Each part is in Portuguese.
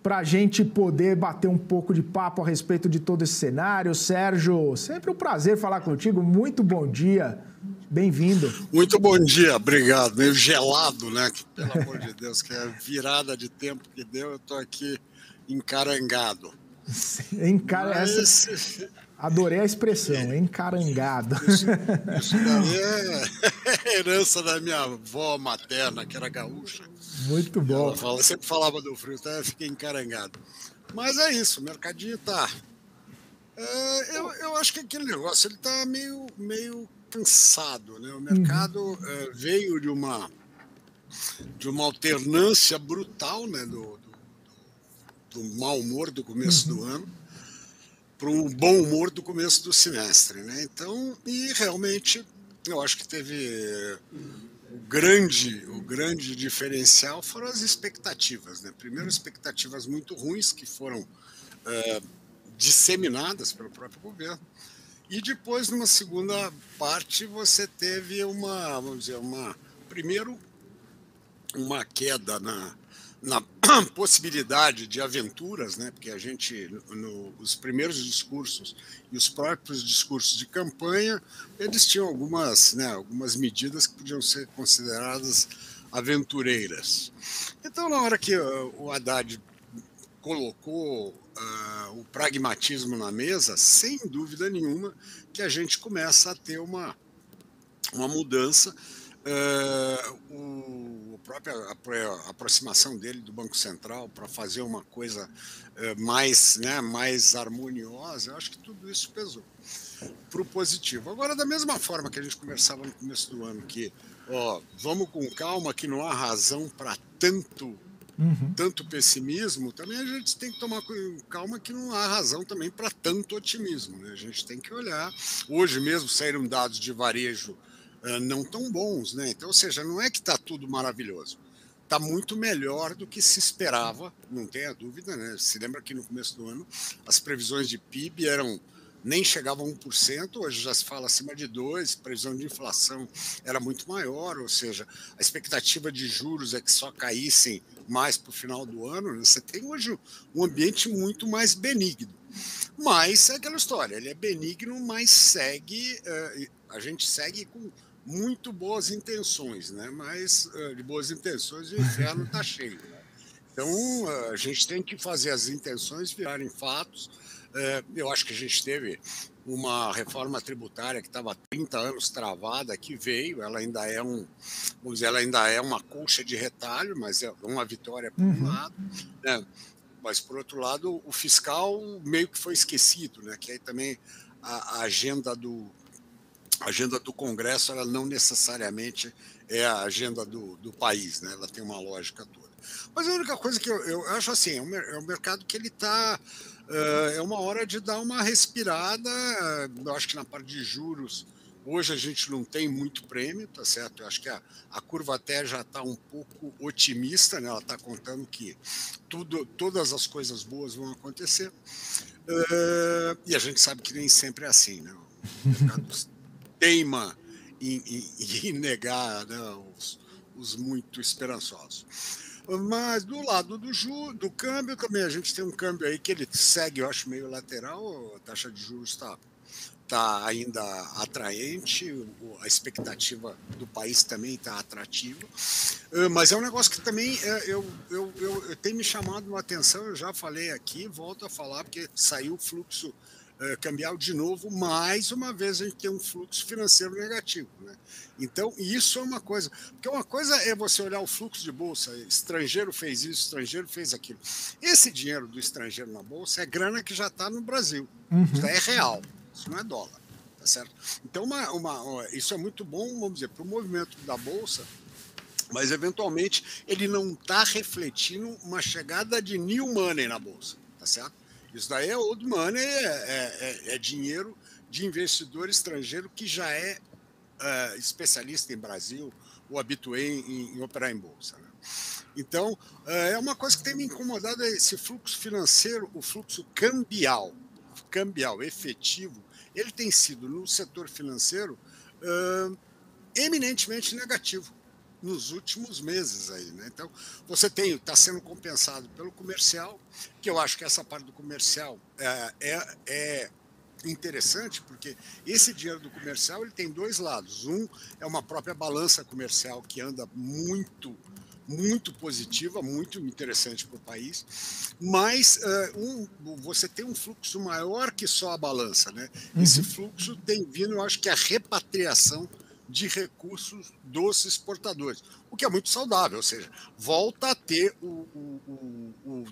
para a gente poder bater um pouco de papo a respeito de todo esse cenário. Sérgio, sempre um prazer falar contigo. Muito bom dia. Bem-vindo. Muito bom dia, obrigado. Meio gelado, né? Que, pelo amor de Deus, que é virada de tempo que deu, eu estou aqui encarangado. Mas... Adorei a expressão, encarangado. Isso daí é herança da minha avó materna, que era gaúcha. Muito bom. Ela sempre falava do frio, então eu fiquei encarangado. Mas é isso, o mercadinho tá... eu acho que aquele negócio ele tá meio cansado, né? O mercado veio de uma alternância brutal, né? Do mau humor do começo do ano para um bom humor do começo do semestre, né? Então, e realmente eu acho que teve o grande diferencial foram as expectativas, né? Primeiro, expectativas muito ruins que foram disseminadas pelo próprio governo, e depois, numa segunda parte, você teve primeiro uma queda na possibilidade de aventuras, né? Porque a gente, os primeiros discursos e os próprios discursos de campanha, eles tinham algumas medidas que podiam ser consideradas aventureiras. Então, na hora que o Haddad colocou o pragmatismo na mesa, sem dúvida nenhuma que a gente começa a ter uma mudança. A própria aproximação dele do Banco Central para fazer uma coisa mais harmoniosa, eu acho que tudo isso pesou para o positivo. Agora, da mesma forma que a gente conversava no começo do ano, que vamos com calma, que não há razão para tanto pessimismo, também a gente tem que tomar calma que não há razão também para tanto otimismo, né? A gente tem que olhar. Hoje mesmo saíram dados de varejo não tão bons, né? Então, ou seja, não é que está tudo maravilhoso. Está muito melhor do que se esperava, não tenha dúvida, né? Se lembra que no começo do ano as previsões de PIB nem chegavam a 1%, hoje já se fala acima de 2%, previsão de inflação era muito maior, ou seja, a expectativa de juros é que só caíssem mais para o final do ano, né? Você tem hoje um ambiente muito mais benigno. Mas é aquela história, ele é benigno, mas a gente segue com muito boas intenções, né? Mas de boas intenções o inferno está cheio, né? Então a gente tem que fazer as intenções virarem fatos. Eu acho que a gente teve uma reforma tributária que estava há 30 anos travada, que veio, ela ainda é ela ainda é uma colcha de retalho, mas é uma vitória por um lado, né? Mas, por outro lado, o fiscal meio que foi esquecido, né? Que aí também a agenda do Congresso ela não necessariamente é a agenda do país, né? Ela tem uma lógica toda. Mas a única coisa que eu acho assim, é um mercado que ele está... é uma hora de dar uma respirada. Eu acho que na parte de juros, hoje a gente não tem muito prêmio, tá certo? Eu acho que a curva até já está um pouco otimista, né? Ela está contando que todas as coisas boas vão acontecer. E a gente sabe que nem sempre é assim, né? O mercado teima em negar, né, os muito esperançosos. Mas do lado do câmbio também, a gente tem um câmbio aí que ele segue, eu acho, meio lateral, a taxa de juros está ainda atraente, a expectativa do país também está atrativa, mas é um negócio que também eu tem me chamado a atenção, eu já falei aqui, volto a falar, porque saiu o fluxo cambial de novo, mais uma vez a gente tem um fluxo financeiro negativo, né? Então, isso é uma coisa, porque uma coisa é você olhar o fluxo de bolsa, estrangeiro fez isso, estrangeiro fez aquilo. Esse dinheiro do estrangeiro na bolsa é grana que já está no Brasil, isso é real, isso não é dólar, tá certo? Então, isso é muito bom, vamos dizer, para o movimento da bolsa, mas eventualmente ele não está refletindo uma chegada de new money na bolsa, tá certo? Isso daí é old money, é dinheiro de investidor estrangeiro que já é especialista em Brasil ou habitué em operar em bolsa, né? Então, é uma coisa que tem me incomodado, é esse fluxo financeiro, o fluxo cambial efetivo, ele tem sido, no setor financeiro, eminentemente negativo. nos últimos meses aí, né? Então, você está sendo compensado pelo comercial, que eu acho que essa parte do comercial é interessante, porque esse dinheiro do comercial ele tem dois lados. Um é uma própria balança comercial que anda muito positiva, muito interessante para o país, mas você tem um fluxo maior que só a balança, né? Esse fluxo tem vindo, eu acho que a repatriação de recursos dos exportadores, o que é muito saudável, ou seja, volta a ter o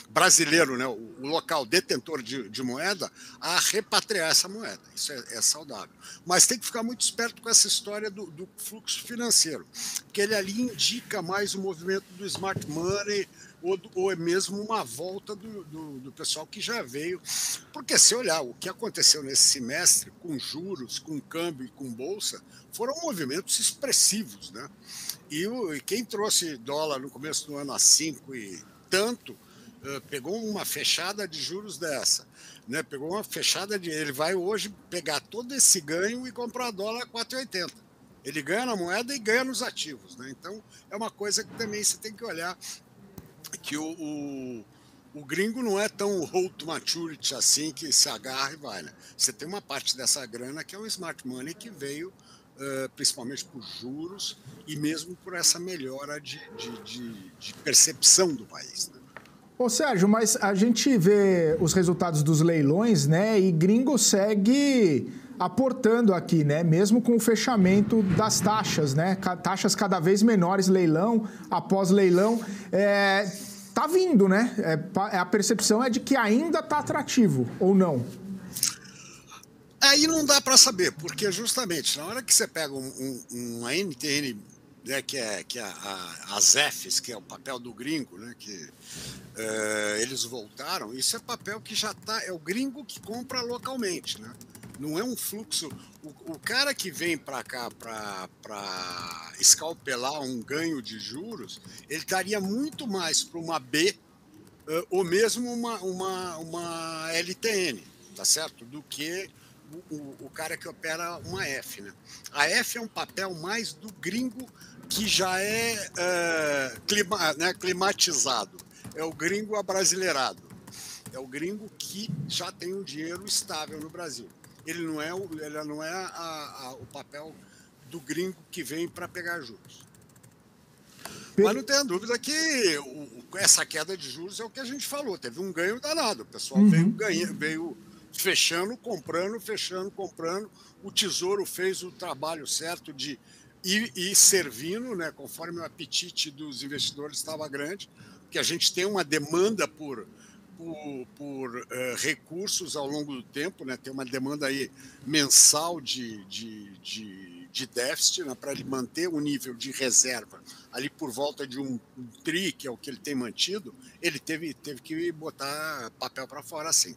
brasileiro, né, o local detentor de moeda, a repatriar essa moeda. Isso é saudável. Mas tem que ficar muito esperto com essa história do fluxo financeiro, porque ele ali indica mais o movimento do smart money ou é mesmo uma volta do pessoal que já veio. Porque se olhar o que aconteceu nesse semestre, com juros, com câmbio e com bolsa, foram movimentos expressivos, né? E quem trouxe dólar no começo do ano a 5 e tanto, pegou uma fechada de juros dessa, né? Pegou uma fechada ele vai hoje pegar todo esse ganho e comprar dólar a 4,80. Ele ganha na moeda e ganha nos ativos, né? Então é uma coisa que também você tem que olhar, que o gringo não é tão hold to maturity assim, que se agarra e vai, né? Você tem uma parte dessa grana que é o smart money, que veio principalmente por juros e mesmo por essa melhora de percepção do país, né? Ô Sérgio, mas a gente vê os resultados dos leilões, né? E gringo segue aportando aqui, né? Mesmo com o fechamento das taxas, né? Taxas cada vez menores, leilão após leilão. Tá vindo, né? A percepção é de que ainda tá atrativo, ou não? Aí não dá para saber, porque justamente na hora que você pega uma NTN, né, que é as Fs, que é o papel do gringo, né, que eles voltaram, isso é papel que já está, é o gringo que compra localmente, né? Não é um fluxo. O cara que vem para cá para escalpelar um ganho de juros, ele estaria muito mais para uma B ou mesmo uma LTN, tá certo? Do que o cara que opera uma F, né? A F é um papel mais do gringo que já é climatizado. É o gringo abrasileirado. É o gringo que já tem um dinheiro estável no Brasil. Ele não é o papel do gringo que vem para pegar juros. Mas não tenha dúvida que essa queda de juros é o que a gente falou. Teve um ganho danado. O pessoal veio fechando, comprando, fechando, comprando. O Tesouro fez o trabalho certo de ir servindo, né, conforme o apetite dos investidores estava grande, que a gente tem uma demanda por recursos ao longo do tempo, né? Tem uma demanda aí mensal de déficit, né, para ele manter o nível de reserva ali por volta de um tri, que é o que ele tem mantido. Ele teve que botar papel para fora, assim.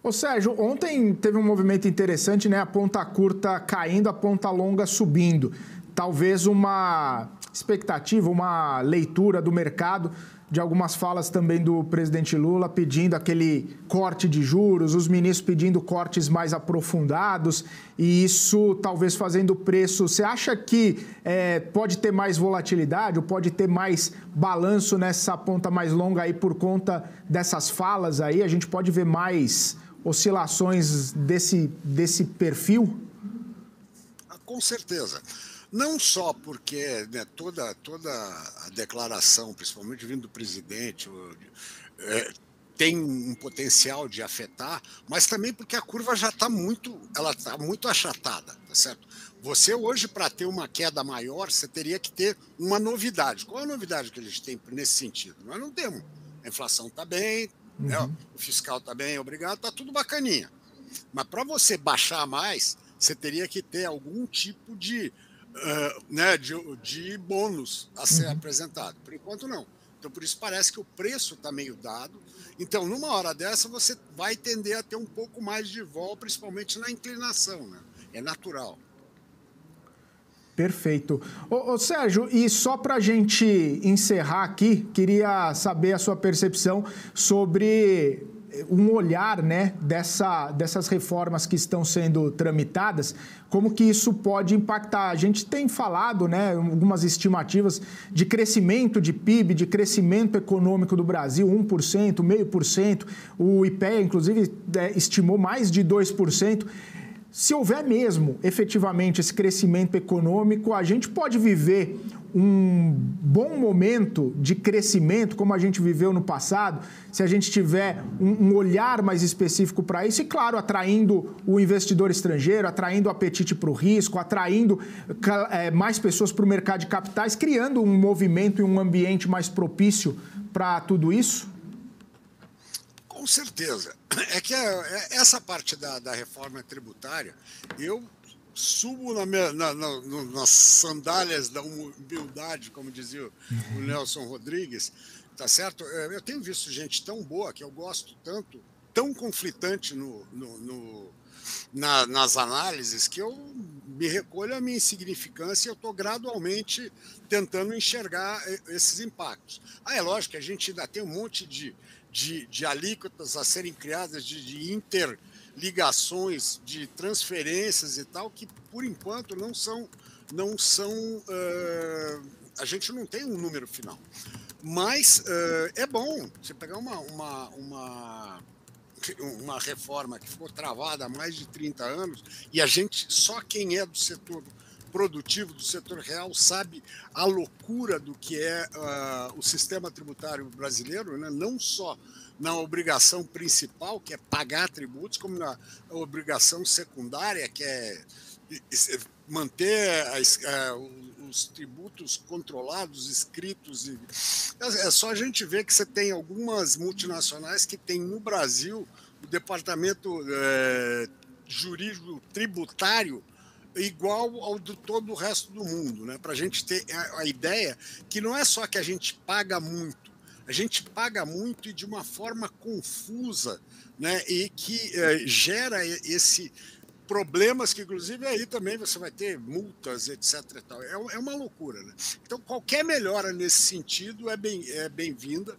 Ô Sérgio, ontem teve um movimento interessante, né? A ponta curta caindo, a ponta longa subindo. Talvez uma expectativa, uma leitura do mercado de algumas falas também do presidente Lula pedindo aquele corte de juros, os ministros pedindo cortes mais aprofundados e isso talvez fazendo o preço. Você acha que pode ter mais volatilidade ou pode ter mais balanço nessa ponta mais longa aí por conta dessas falas aí? A gente pode ver mais oscilações desse perfil? Com certeza. Não só porque, né, toda a declaração, principalmente vindo do presidente, tem um potencial de afetar, mas também porque a curva já está muito achatada, tá certo? Você hoje, para ter uma queda maior, você teria que ter uma novidade. Qual é a novidade que a gente tem nesse sentido? Nós não temos. A inflação está bem, né, o fiscal está bem, obrigado, está tudo bacaninha. Mas para você baixar mais, você teria que ter algum tipo de bônus a ser apresentado. Por enquanto, não. Então, por isso parece que o preço está meio dado. Então, numa hora dessa, você vai tender a ter um pouco mais de vol, principalmente na inclinação, né? É natural. Perfeito. Ô Sérgio, e só para a gente encerrar aqui, queria saber a sua percepção sobre um olhar, né, dessas reformas que estão sendo tramitadas, como que isso pode impactar. A gente tem falado, né, algumas estimativas de crescimento de PIB, de crescimento econômico do Brasil, 1%, 0,5%. O IPEA, inclusive, estimou mais de 2%. Se houver mesmo, efetivamente, esse crescimento econômico, a gente pode viver um bom momento de crescimento, como a gente viveu no passado, se a gente tiver um olhar mais específico para isso e, claro, atraindo o investidor estrangeiro, atraindo o apetite para o risco, atraindo mais pessoas para o mercado de capitais, criando um movimento e um ambiente mais propício para tudo isso? Com certeza. É que essa parte da reforma tributária, eu subo nas sandálias da humildade, como dizia o Nelson Rodrigues, tá certo? Eu tenho visto gente tão boa, que eu gosto tanto, tão conflitante nas análises, que eu me recolho a minha insignificância e eu estou gradualmente tentando enxergar esses impactos. É lógico que a gente ainda tem um monte de alíquotas a serem criadas, de interligações, de transferências e tal, que por enquanto não são a gente não tem um número final. Mas é bom você pegar uma reforma que ficou travada há mais de 30 anos e só quem é do setor produtivo, do setor real, sabe a loucura do que é o sistema tributário brasileiro, né? Não só na obrigação principal, que é pagar tributos, como na obrigação secundária, que é manter os tributos controlados, escritos. É só a gente ver que você tem algumas multinacionais que tem no Brasil o departamento jurídico tributário igual ao de todo o resto do mundo, né? Para a gente ter a ideia que não é só que a gente paga muito e de uma forma confusa, né? E que gera esse problemas que, inclusive, aí também você vai ter multas, etc. E tal. É uma loucura, né? Então, qualquer melhora nesse sentido é bem-vinda.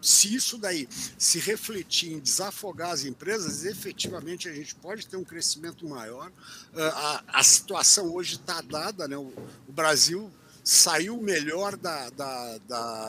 Se isso daí se refletir em desafogar as empresas, efetivamente a gente pode ter um crescimento maior. A situação hoje está dada, né? O Brasil saiu melhor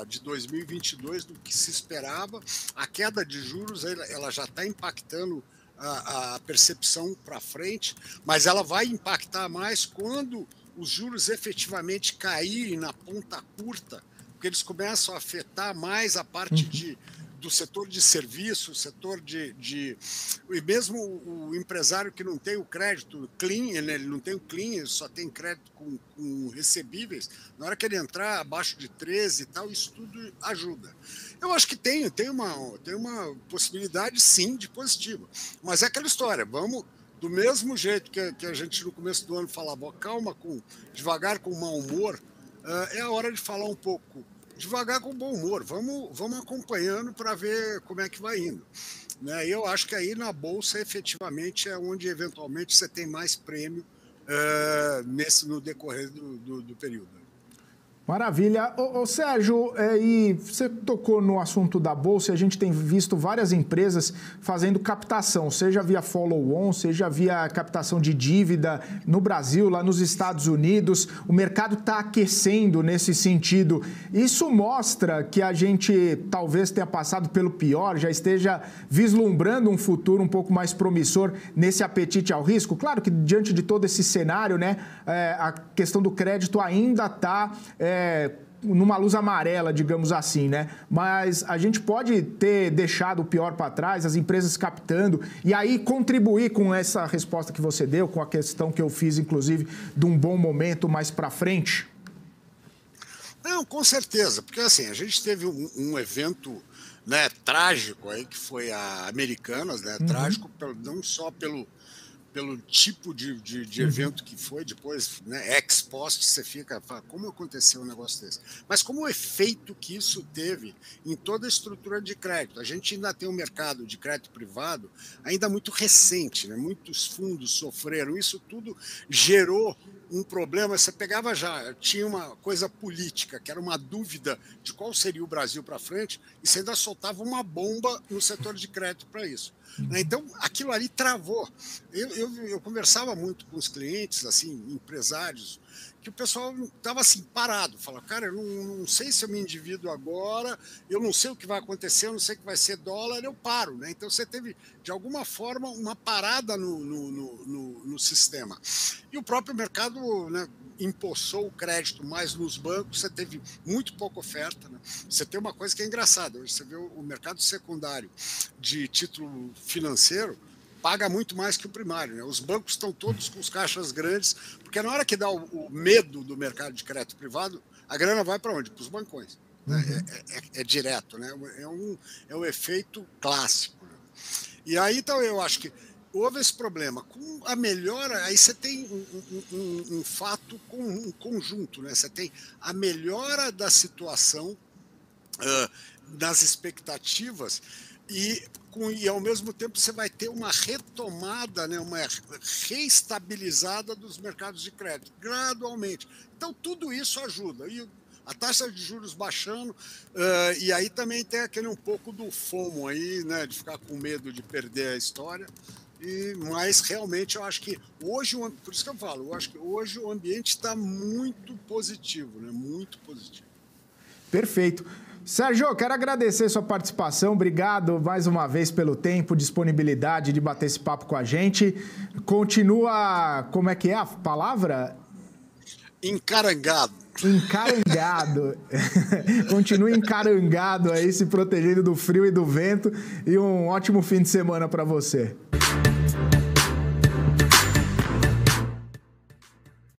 de 2022 do que se esperava. A queda de juros ela já está impactando a percepção para frente, mas ela vai impactar mais quando os juros efetivamente caírem na ponta curta, porque eles começam a afetar mais a parte do setor de serviço, setor e mesmo o empresário que não tem o crédito clean, né, ele não tem o clean, ele só tem crédito com recebíveis, na hora que ele entrar abaixo de 13 e tal, isso tudo ajuda. Eu acho que tem uma possibilidade, sim, de positivo, mas é aquela história, vamos... Do mesmo jeito que a gente no começo do ano falava, calma, devagar com mau humor, é a hora de falar um pouco devagar com bom humor. Vamos acompanhando para ver como é que vai indo. Né? E eu acho que aí na Bolsa, efetivamente, é onde eventualmente você tem mais prêmio no decorrer do período. Maravilha. Ô Sérgio, e você tocou no assunto da Bolsa, e a gente tem visto várias empresas fazendo captação, seja via follow-on, seja via captação de dívida no Brasil, lá nos Estados Unidos. O mercado está aquecendo nesse sentido. Isso mostra que a gente talvez tenha passado pelo pior, já esteja vislumbrando um futuro um pouco mais promissor nesse apetite ao risco. Claro que diante de todo esse cenário, né, a questão do crédito ainda está... numa luz amarela, digamos assim, né? Mas a gente pode ter deixado o pior para trás, as empresas captando, e aí contribuir com essa resposta que você deu, com a questão que eu fiz, inclusive, de um bom momento mais para frente? Não, com certeza, porque assim, a gente teve um evento, né, trágico aí, que foi a Americanas, né? Trágico não só pelo tipo de evento que foi, depois, né, ex post, você fica, fala, como aconteceu um negócio desse? Mas como o efeito que isso teve em toda a estrutura de crédito? A gente ainda tem um mercado de crédito privado ainda muito recente, né? Muitos fundos sofreram, isso tudo gerou um problema. Você pegava tinha uma coisa política, que era uma dúvida de qual seria o Brasil para frente, e você ainda soltava uma bomba no setor de crédito para isso. Então, aquilo ali travou. Eu conversava muito com os clientes, assim, empresários, que o pessoal estava assim, parado, falava, cara, eu não sei se eu me endivido agora, eu não sei o que vai acontecer, eu não sei o que vai ser dólar, eu paro, né? Então você teve, de alguma forma, uma parada no sistema. E o próprio mercado, né, empossou o crédito mais nos bancos, você teve muito pouca oferta, né? Você tem uma coisa que é engraçada, hoje você vê o mercado secundário de título financeiro, paga muito mais que o primário, né? Os bancos estão todos com os caixas grandes, porque na hora que dá o medo do mercado de crédito privado, a grana vai para onde? Para os bancões. Né? É direto, né? É um efeito clássico. Né? E aí, então, eu acho que houve esse problema. Com a melhora, aí você tem um fato um conjunto, né? Você tem a melhora da situação, das expectativas, e ao mesmo tempo você vai ter uma retomada, né, uma reestabilizada dos mercados de crédito, gradualmente. Então, tudo isso ajuda. E a taxa de juros baixando, e aí também tem aquele um pouco do FOMO aí, né, de ficar com medo de perder a história. Mas realmente eu acho que hoje, por isso que eu falo, eu acho que hoje o ambiente está muito positivo, né, muito positivo. Perfeito. Sérgio, eu quero agradecer sua participação, obrigado mais uma vez pelo tempo, disponibilidade de bater esse papo com a gente. Continua, como é que é a palavra? Encarangado. Encarangado. Continue encarangado aí, se protegendo do frio e do vento, e um ótimo fim de semana para você.